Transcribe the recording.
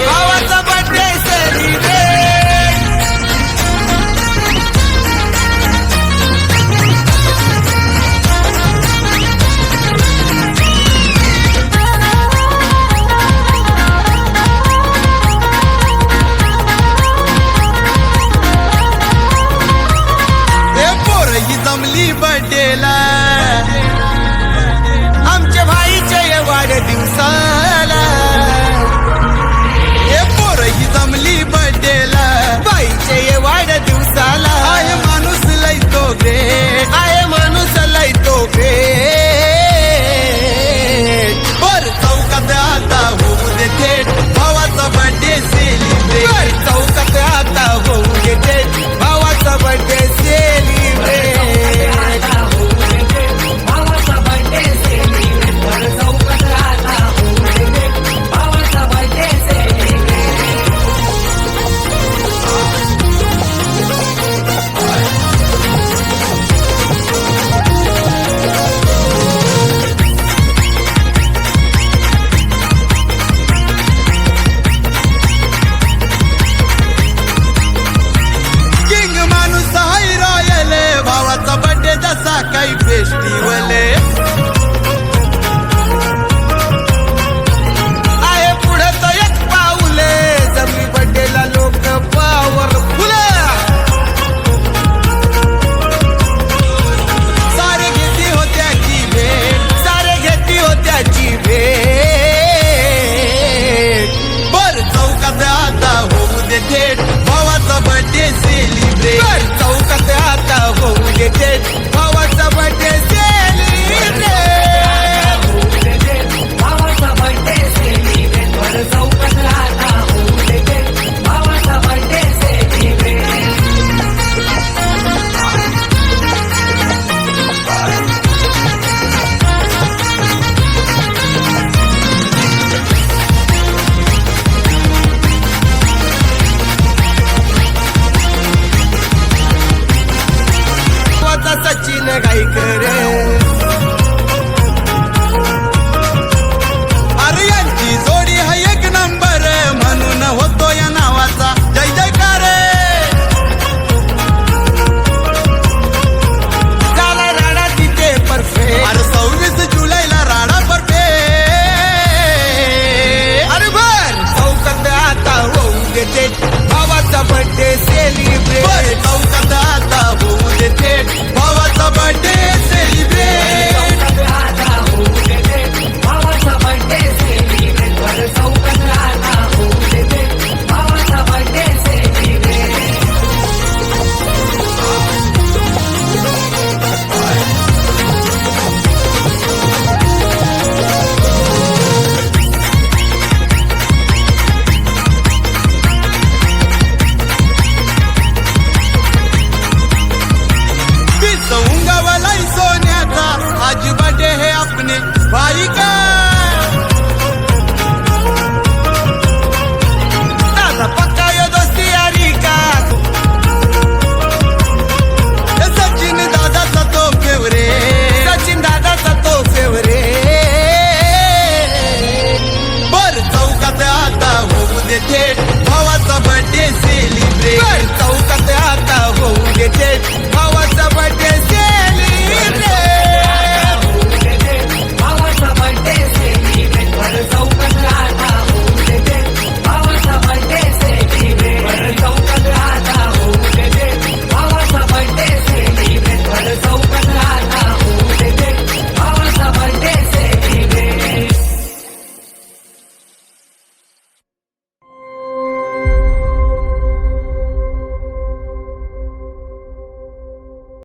भावाचा birthday celebrate हे पोरही जमली बर्थडेला आमच्या भाईच्या वाढदिवसाला जमली बर्थडेला बाईचे वाढदिवसाला आहे माणूस लय तो ग्रेट आहे माणूस लय तो ग्रेट बर चौकात आता होऊ दे थेट भावाचा बर्थडे सेलिब्रेट चौकात आता होऊ दे थेट भावाचा बर्थडे सेलिब्रेट काही फेस्टिवल आहे पुढे तो एक पाऊले जमली बड्डेला लोक पावरफुल सारे घेती होत्याची भेट सारे घेती होत्याची भेट बर चौकात आता होऊ दे थेट भावाचा बर्थडे सेलिब्रेट चौकात आता होऊ दे थेट भावाचा बर्थडे सेलिब्रेट भावाचा बर्थडे सेलिब्रेट चौकात आता होऊ दे भावाचा बर्थडे सेलिब्रेट सचिन गायकर